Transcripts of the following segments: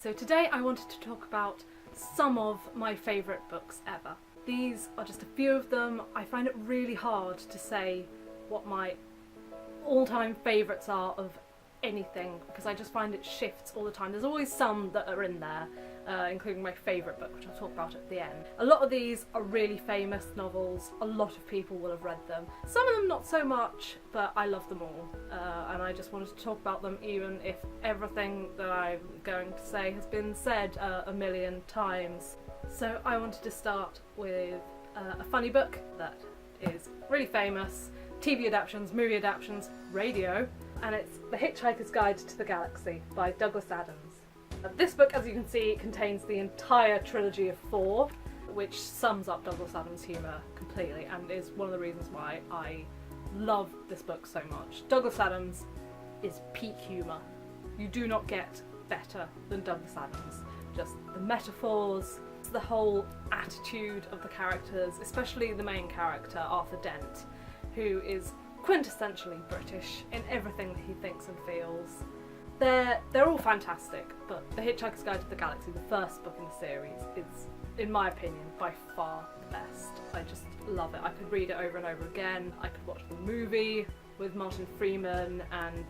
So today I wanted to talk about some of my favourite books ever. These are just a few of them. I find it really hard to say what my all-time favourites are of anything because I just find it shifts all the time. There's always some that are in there, including my favourite book, which I'll talk about at the end. A lot of these are really famous novels. A lot of people will have read them. Some of them not so much, but I love them all. And I just wanted to talk about them even if everything that I'm going to say has been said a million times. So I wanted to start with a funny book that is really famous. TV adaptations, movie adaptations, radio, and it's The Hitchhiker's Guide to the Galaxy by Douglas Adams. This book, as you can see, contains the entire trilogy of 4, which sums up Douglas Adams' humour completely and is one of the reasons why I love this book so much. Douglas Adams is peak humour. You do not get better than Douglas Adams. Just the metaphors, the whole attitude of the characters, especially the main character, Arthur Dent, who is quintessentially British in everything that he thinks and feels. They're all fantastic, but The Hitchhiker's Guide to the Galaxy, the first book in the series, is, in my opinion, by far the best. I just love it. I could read it over and over again. I could watch the movie with Martin Freeman and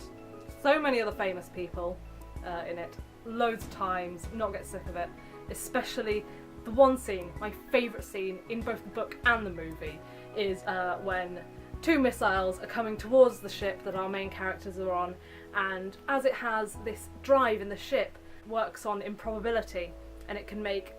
so many other famous people in it loads of times, not get sick of it. Especially the one scene, my favourite scene in both the book and the movie, is when 2 missiles are coming towards the ship that our main characters are on, and as it has this drive in the ship, works on improbability, and it can make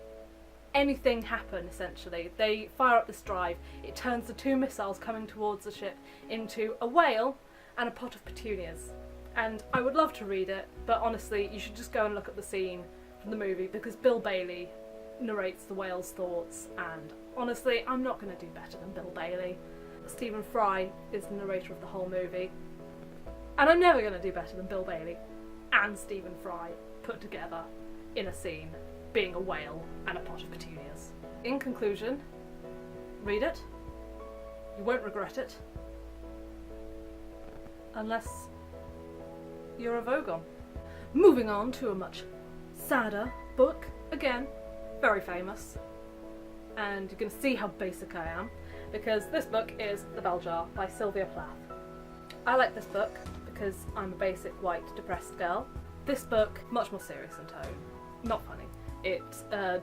anything happen essentially. They fire up this drive, it turns the 2 missiles coming towards the ship into a whale and a pot of petunias. And I would love to read it, but honestly you should just go and look at the scene from the movie because Bill Bailey narrates the whale's thoughts, and honestly I'm not going to do better than Bill Bailey. Stephen Fry is the narrator of the whole movie, and I'm never going to do better than Bill Bailey and Stephen Fry put together in a scene being a whale and a pot of petunias. In conclusion, read it. You won't regret it. Unless you're a Vogon. Moving on to a much sadder book. Again, very famous. And you're going to see how basic I am, because this book is The Bell Jar by Sylvia Plath. I like this book because I'm a basic white depressed girl. This book, much more serious in tone, not funny. It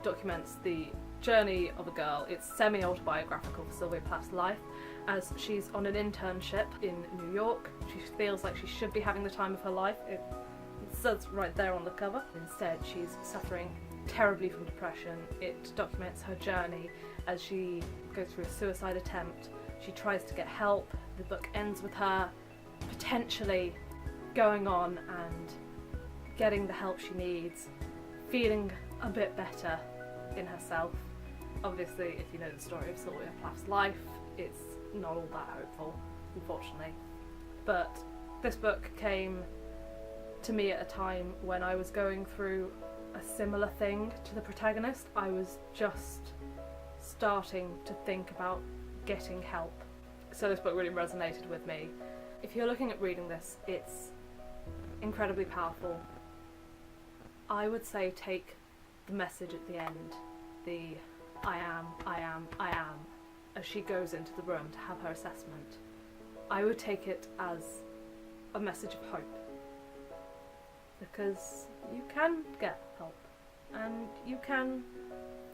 documents the journey of a girl. It's semi-autobiographical for Sylvia Plath's life as she's on an internship in New York. She feels like she should be having the time of her life. It says right there on the cover. Instead, she's suffering terribly from depression. It documents her journey as she goes through a suicide attempt. She tries to get help. The book ends with her potentially going on and getting the help she needs, feeling a bit better in herself. Obviously, if you know the story of Sylvia Plath's life, it's not all that hopeful, unfortunately. But this book came to me at a time when I was going through a similar thing to the protagonist. I was just starting to think about getting help. So this book really resonated with me. If you're looking at reading this, it's incredibly powerful. I would say take the message at the end, the I am, as she goes into the room to have her assessment. I would take it as a message of hope, because you can get help and you can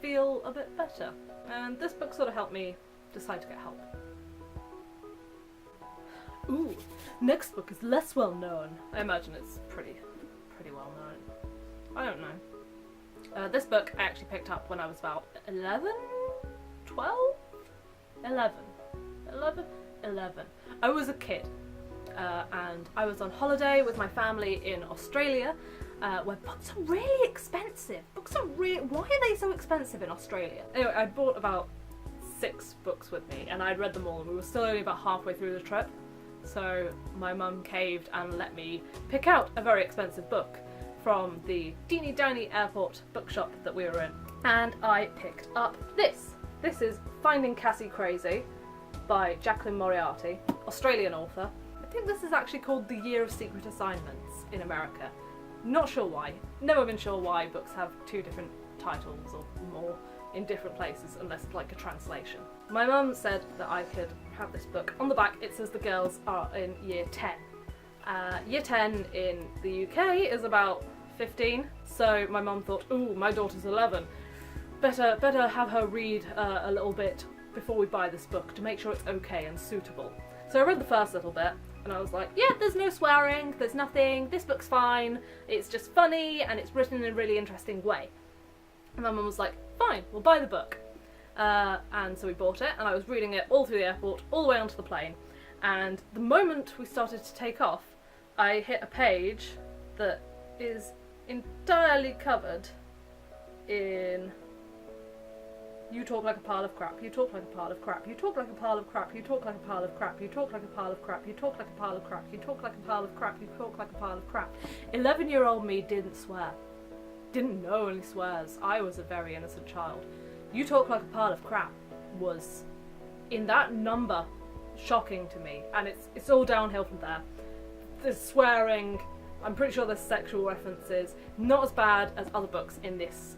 feel a bit better, and this book sort of helped me decide to get help. Ooh, next book is less well known. I imagine it's pretty well known. I don't know. This book I actually picked up when I was about 11? 12? 11. I was a kid, and I was on holiday with my family in Australia, where books are really expensive. Why are they so expensive in Australia? Anyway, I bought about 6 books with me, and I'd read them all, and we were still only about halfway through the trip. So my mum caved and let me pick out a very expensive book from the teeny tiny airport bookshop that we were in. And I picked up this. This is Finding Cassie Crazy by Jacqueline Moriarty, Australian author. I think this is actually called The Year of Secret Assignments in America. Not sure why. Never been sure why books have two different titles or more in different places unless it's like a translation. My mum said that I could have this book. On the back it says the girls are in year 10. Year 10 in the UK is about 15, so my mum thought, ooh, my daughter's 11. Better have her read a little bit before we buy this book to make sure it's okay and suitable. So I read the first little bit and I was like, yeah, there's no swearing, there's nothing, this book's fine, it's just funny and it's written in a really interesting way. And my mum was like, fine, we'll buy the book. And so we bought it, and I was reading it all through the airport, all the way onto the plane. And the moment we started to take off, I hit a page that is entirely covered in "You talk like a pile of crap, you talk like a pile of crap, you talk like a pile of crap, you talk like a pile of crap, you talk like a pile of crap, you talk like a pile of crap, you talk like a pile of crap, you talk like a pile of crap." 11-year-old me didn't swear. Didn't know any swears. I was a very innocent child. "You talk like a pile of crap" was, in that number, shocking to me, and it's all downhill from there. There's swearing, I'm pretty sure there's sexual references, not as bad as other books in this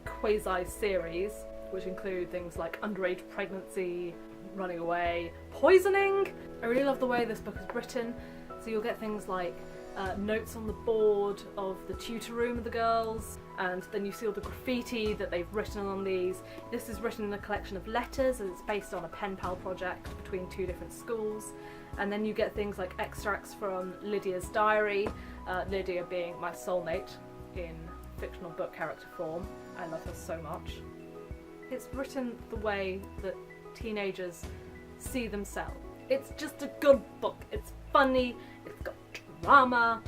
quasi-series, which include things like underage pregnancy, running away, poisoning. I really love the way this book is written, so you'll get things like notes on the board of the tutor room of the girls, and then you see all the graffiti that they've written on these. This is written in a collection of letters, and it's based on a pen pal project between two different schools. And then you get things like extracts from Lydia's diary, Lydia being my soulmate in fictional book character form. I love her so much. It's written the way that teenagers see themselves. It's just a good book. It's funny, it's got drama.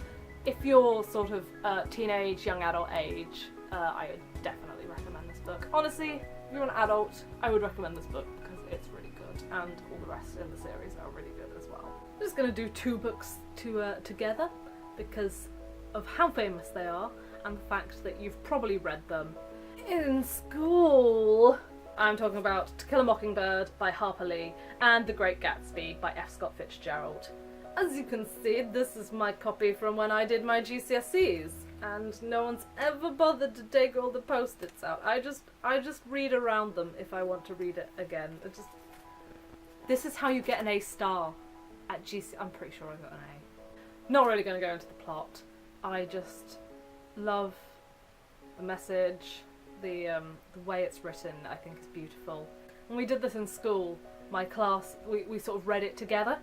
If you're sort of teenage, young adult age, I would definitely recommend this book. Honestly, if you're an adult, I would recommend this book because it's really good, and all the rest in the series are really good as well. I'm just going to do two books together because of how famous they are and the fact that you've probably read them in school. I'm talking about To Kill a Mockingbird by Harper Lee and The Great Gatsby by F. Scott Fitzgerald. As you can see, this is my copy from when I did my GCSEs, and no one's ever bothered to take all the post-its out. I just read around them if I want to read it again. This is how you get an A star at GC. I'm pretty sure I got an A. Not really going to go into the plot. I just love the message, the way it's written. I think is beautiful. When we did this in school, my class, we sort of read it together.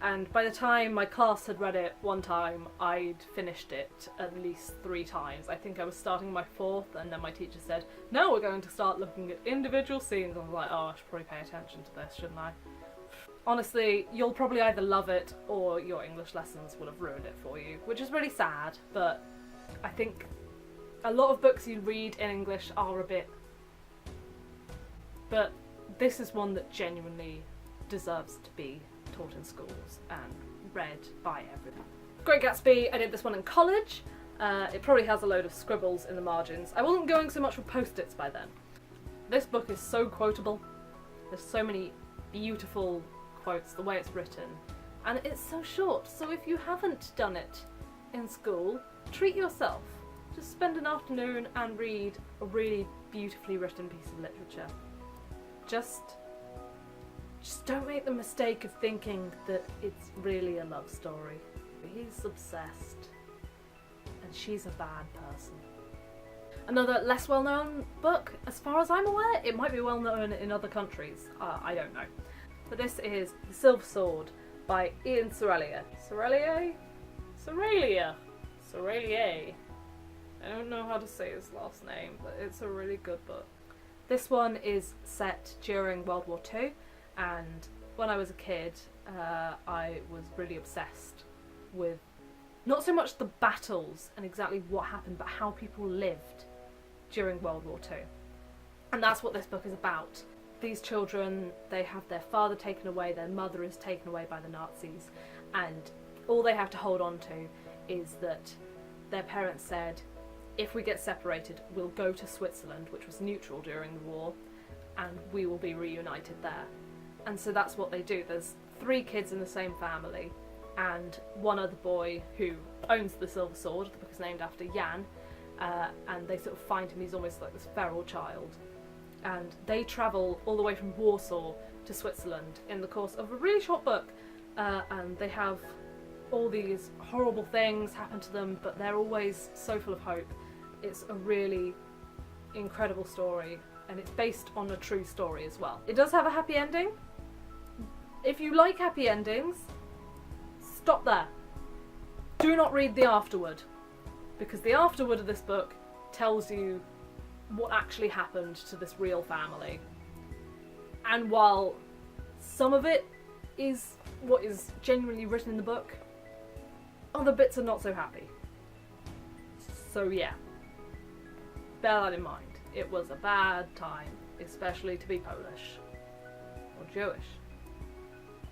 And by the time my class had read it one time, I'd finished it at least 3 times. I think I was starting my 4th, and then my teacher said, "Now we're going to start looking at individual scenes." I was like, oh, I should probably pay attention to this, shouldn't I? Honestly, you'll probably either love it or your English lessons will have ruined it for you, which is really sad, but I think a lot of books you read in English are a bit... But this is one that genuinely deserves to be taught in schools and read by everyone. Great Gatsby, I did this one in college. It probably has a load of scribbles in the margins. I wasn't going so much for post-its by then. This book is so quotable. There's so many beautiful quotes, the way it's written, and it's so short, so if you haven't done it in school, treat yourself. Just spend an afternoon and read a really beautifully written piece of literature. Just don't make the mistake of thinking that it's really a love story. He's obsessed, and she's a bad person. Another less well-known book, as far as I'm aware. It might be well-known in other countries, I don't know. But this is The Silver Sword by Ian Serraillier. Serraillier? I don't know how to say his last name, but it's a really good book. This one is set during World War II, and when I was a kid, I was really obsessed with not so much the battles and exactly what happened, but how people lived during World War II. And that's what this book is about. These children, they have their father taken away, their mother is taken away by the Nazis, and all they have to hold on to is that their parents said, if we get separated, we'll go to Switzerland, which was neutral during the war, and we will be reunited there. And so that's what they do. There's 3 kids in the same family, and one other boy who owns the Silver Sword. The book is named after Jan, and they sort of find him. He's almost like this feral child, and they travel all the way from Warsaw to Switzerland in the course of a really short book, and they have all these horrible things happen to them, but they're always so full of hope. It's a really incredible story, and it's based on a true story as well. It does have a happy ending. If you like happy endings, stop there. Do not read the afterword, because the afterword of this book tells you what actually happened to this real family. And while some of it is what is genuinely written in the book, other bits are not so happy. So yeah, bear that in mind. It was a bad time, especially to be Polish, or Jewish,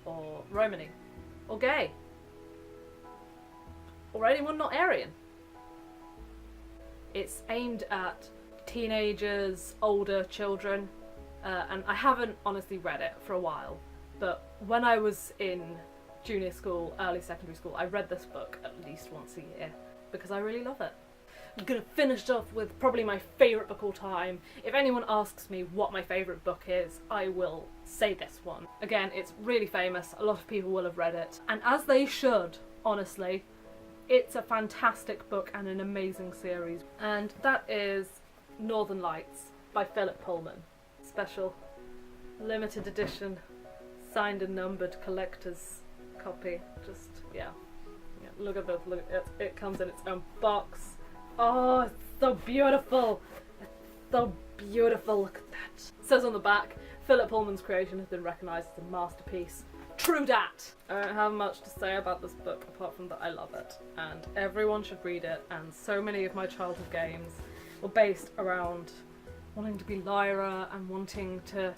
or Romany, or gay, or anyone not Aryan. It's aimed at teenagers, older children, and I haven't honestly read it for a while, but when I was in junior school, early secondary school, I read this book at least once a year because I really love it. I'm gonna finish off with probably my favourite book all time. If anyone asks me what my favourite book is, I will say this one. Again, it's really famous, a lot of people will have read it, and as they should, honestly. It's a fantastic book and an amazing series, and that is Northern Lights by Philip Pullman. Special, limited edition, signed and numbered collector's copy. Just, yeah, look at this, look at it. It comes in its own box. Oh, it's so beautiful. It's so beautiful, look at that. It says on the back, Philip Pullman's creation has been recognised as a masterpiece. True dat! I don't have much to say about this book apart from that I love it, and everyone should read it, and so many of my childhood games were based around wanting to be Lyra and wanting to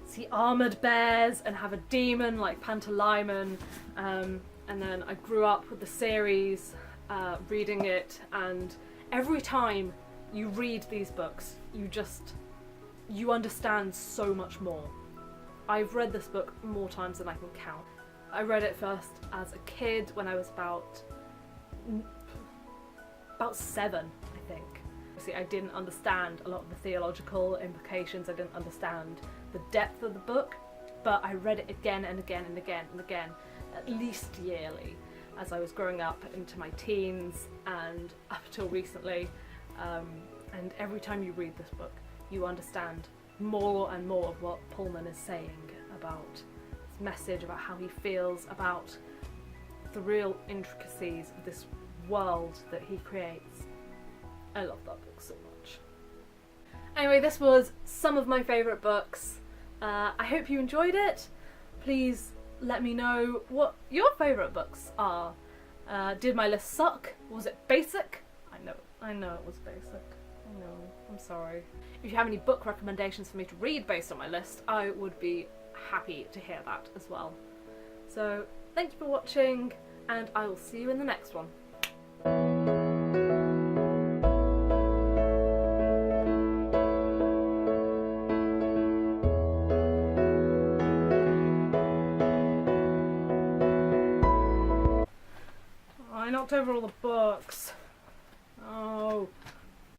see armoured bears and have a demon like Pantalaimon, and then I grew up with the series, reading it, and every time you read these books you understand so much more. I've read this book more times than I can count. I read it first as a kid when I was about 7, I think. See, I didn't understand a lot of the theological implications, I didn't understand the depth of the book, but I read it again and again and again and again, at least yearly, as I was growing up into my teens and up till recently, and every time you read this book, you understand more and more of what Pullman is saying about his message, about how he feels, about the real intricacies of this world that he creates. I love that book so much. Anyway, this was some of my favourite books. I hope you enjoyed it. Please let me know what your favourite books are. Did my list suck? Was it basic? I know it was basic. I know, I'm sorry. If you have any book recommendations for me to read based on my list, I would be happy to hear that as well. So, thank you for watching, and I will see you in the next one. I knocked over all the books.